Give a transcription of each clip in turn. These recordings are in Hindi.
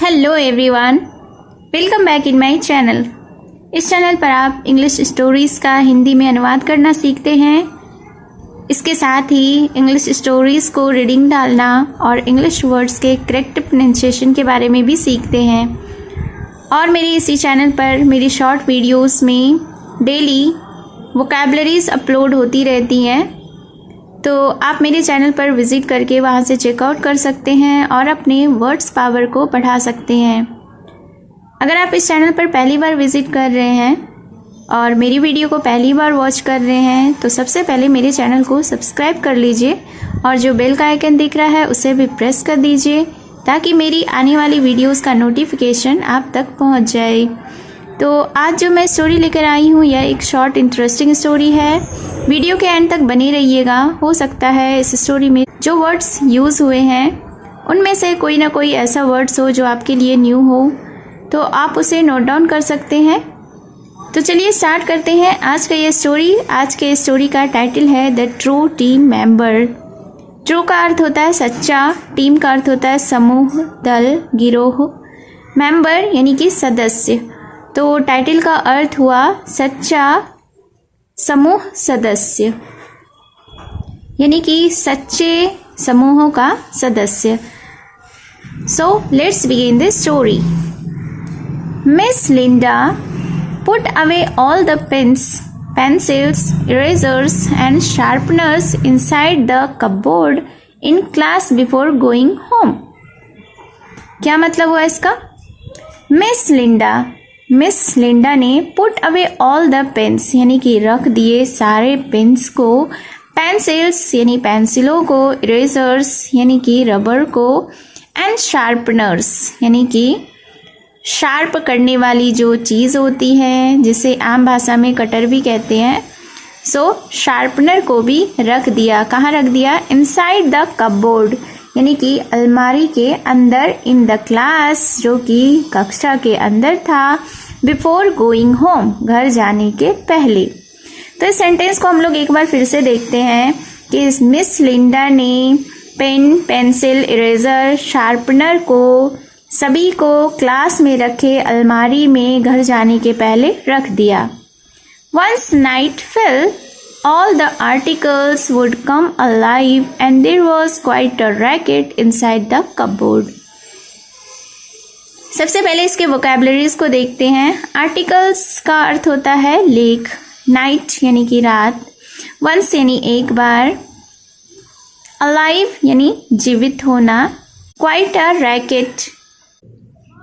Hello everyone, welcome back in my channel. इस चैनल पर आप इंग्लिश स्टोरीज़ का हिंदी में अनुवाद करना सीखते हैं। इसके साथ ही इंग्लिश स्टोरीज़ को रीडिंग डालना और इंग्लिश वर्ड्स के करेक्ट प्रोनाउंसिएशन के बारे में भी सीखते हैं। और मेरे इसी चैनल पर मेरी शॉर्ट वीडियोस में डेली वोकैबलरीज अपलोड होती रहती हैं, तो आप मेरे चैनल पर विज़िट करके वहाँ से चेकआउट कर सकते हैं और अपने वर्ड्स पावर को बढ़ा सकते हैं। अगर आप इस चैनल पर पहली बार विज़िट कर रहे हैं और मेरी वीडियो को पहली बार वॉच कर रहे हैं तो सबसे पहले मेरे चैनल को सब्सक्राइब कर लीजिए और जो बेल का आइकन दिख रहा है उसे भी प्रेस कर दीजिए ताकि मेरी आने वाली वीडियोस का नोटिफिकेशन आप तक पहुंच जाए। तो आज जो मैं स्टोरी लेकर आई हूँ यह एक शॉर्ट इंटरेस्टिंग स्टोरी है। वीडियो के एंड तक बने रहिएगा। हो सकता है इस स्टोरी में जो वर्ड्स यूज़ हुए हैं उनमें से कोई ना कोई ऐसा वर्ड्स हो जो आपके लिए न्यू हो, तो आप उसे नोट डाउन कर सकते हैं। तो चलिए स्टार्ट करते हैं आज का ये स्टोरी। आज के स्टोरी का टाइटल है the true team member. True का अर्थ होता है सच्चा, टीम का अर्थ होता है समूह, दल, गिरोह, मेंबर यानी कि सदस्य। तो टाइटल का अर्थ हुआ सच्चा समूह सदस्य यानी कि सच्चे समूहों का सदस्य। So let's begin the story. Miss Linda put away all the pens, pencils, erasers and sharpeners inside the cupboard in class before going home. क्या मतलब हुआ इसका? मिस लिंडा ने put away all the pens यानी कि रख दिए सारे पेन्स को, पेंसिल्स यानी पेंसिलों को, इरेजर्स यानी कि रबर को, एंड शार्पनर्स यानी कि शार्प करने वाली जो चीज़ होती है जिसे आम भाषा में कटर भी कहते हैं। सो शार्पनर को भी रख दिया। कहाँ रख दिया? इनसाइड द कपबोर्ड यानी कि अलमारी के अंदर, इन द क्लास जो कि कक्षा के अंदर था, बिफोर गोइंग होम घर जाने के पहले। तो इस सेंटेंस को हम लोग एक बार फिर से देखते हैं कि मिस लिंडा ने पेन, पेंसिल, इरेजर, शार्पनर को सभी को क्लास में रखे अलमारी में घर जाने के पहले रख दिया। Once night fell, all the articles would come alive and there was quite a racket inside the cupboard. सबसे पहले इसके वोकैबलरीज को देखते हैं। आर्टिकल्स का अर्थ होता है लेख, नाइट यानी कि रात, वंस यानी एक बार, अलाइव यानी जीवित होना, क्वाइट अ रैकेट,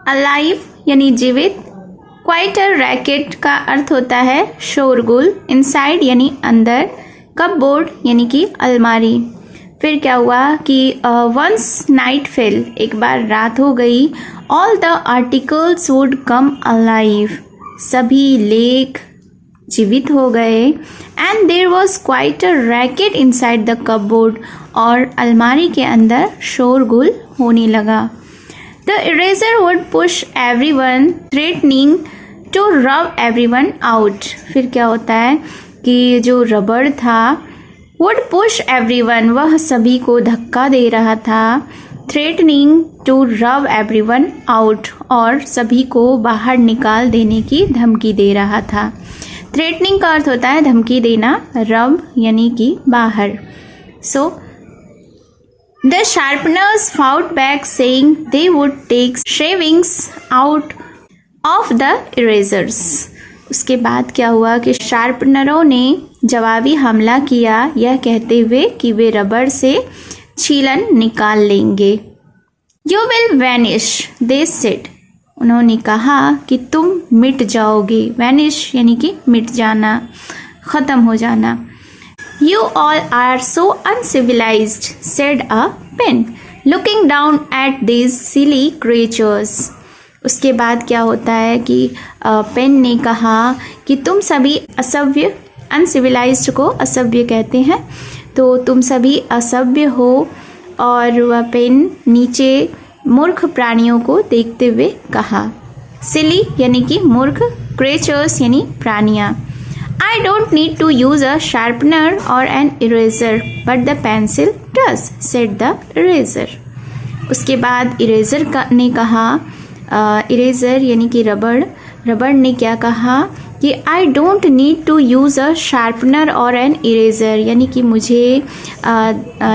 अलाइव यानी जीवित, क्वाइट अ रैकेट का अर्थ होता है शोरगुल, इनसाइड यानी अंदर, कपबोर्ड यानी कि अलमारी। फिर क्या हुआ कि वंस नाइट फेल एक बार रात हो गई, all the articles would come alive सभी लेख जीवित हो गए, and there was quite a racket inside the cupboard और अलमारी के अंदर शोरगुल होने लगा। The eraser would push everyone, threatening to rub everyone out. फिर क्या होता है कि जो रबड़ था would push everyone वह सभी को धक्का दे रहा था, threatening to rub everyone out और सभी को बाहर निकाल देने की धमकी दे रहा था। threatening का अर्थ होता है धमकी देना, rub यानी कि बाहर। So the sharpeners fought back saying they would take shavings out of the erasers. उसके बाद क्या हुआ कि शार्पनरों ने जवाबी हमला किया यह कहते हुए कि वे रबड़ से छीलन निकाल लेंगे। You will vanish, they said. उन्होंने कहा कि तुम मिट जाओगे। vanish यानी कि मिट जाना, ख़त्म हो जाना। You all are so uncivilized, said a pen, looking down at these silly creatures. उसके बाद क्या होता है कि पेन ने कहा कि तुम सभी असभ्य, अनसिविलाइज्ड को असभ्य कहते हैं, तो तुम सभी असभ्य हो। और वह पेन नीचे मूर्ख प्राणियों को देखते हुए कहा। सिली यानी कि मूर्ख, क्रिएचर्स यानी प्राणियाँ। I don't need to use a sharpener or an eraser, but the pencil does, said the eraser. उसके बाद इरेजर ने कहा इरेज़र यानी कि रबड़ ने क्या कहा कि I don't need to use a sharpener और एन इरेज़र, यानी कि मुझे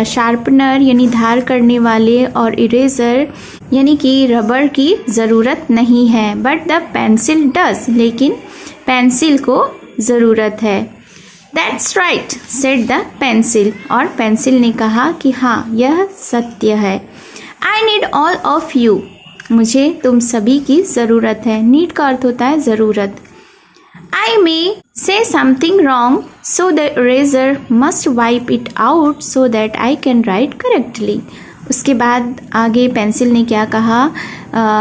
शार्पनर यानी धार करने वाले और इरेज़र यानी कि रबड़ की ज़रूरत नहीं है। बट द पेंसिल डज, लेकिन पेंसिल को ज़रूरत है। That's right said the pencil, और पेंसिल ने कहा कि हाँ यह सत्य है। I need all of you, मुझे तुम सभी की ज़रूरत है। नीड का अर्थ होता है ज़रूरत। I may say something wrong, so the eraser must wipe it out so that I can write correctly. उसके बाद आगे पेंसिल ने क्या कहा?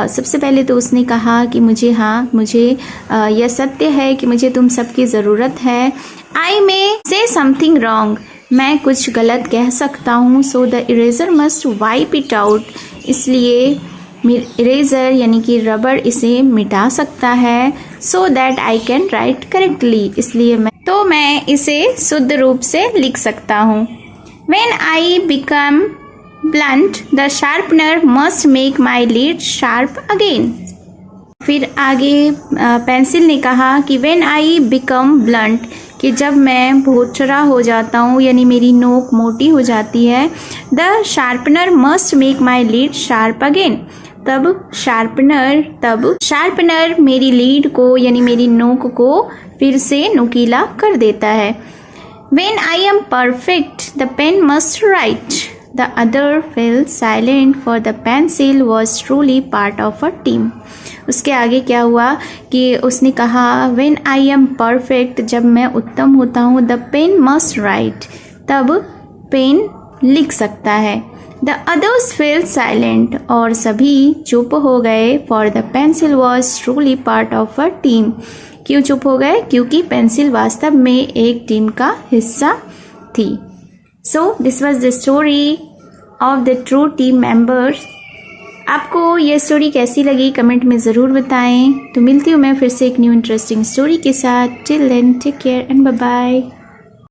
सबसे पहले तो उसने कहा कि मुझे यह सत्य है कि मुझे तुम सबकी ज़रूरत है। I may say something wrong, मैं कुछ गलत कह सकता हूँ। So the eraser must wipe it out, इसलिए इरेज़र यानी कि रबड़ इसे मिटा सकता है। So that I can write correctly, इसलिए मैं इसे शुद्ध रूप से लिख सकता हूँ। When I become blunt the sharpener must make my lead sharp again. फिर आगे पेंसिल ने कहा कि व्हेन आई बिकम ब्लंट, कि जब मैं भोचरा हो जाता हूँ यानी मेरी नोक मोटी हो जाती है, the sharpener must make my lead sharp again, तब शार्पनर मेरी लीड को यानी मेरी नोक को फिर से नुकीला कर देता है। When I am perfect, the pen must write. The other fell silent, for the pencil was truly part of a team. उसके आगे क्या हुआ कि उसने कहा When I am perfect, जब मैं उत्तम होता हूँ, the pen must write, तब पेन लिख सकता है। The others fell silent, और सभी चुप हो गए, for the pencil was truly part of a team. क्यों चुप हो गए? क्योंकि पेंसिल वास्तव में एक टीम का हिस्सा थी। So this was the story of the true team members. आपको ये स्टोरी कैसी लगी कमेंट में ज़रूर बताएं। तो मिलती हूँ मैं फिर से एक न्यू इंटरेस्टिंग स्टोरी के साथ। Till then take care and bye bye.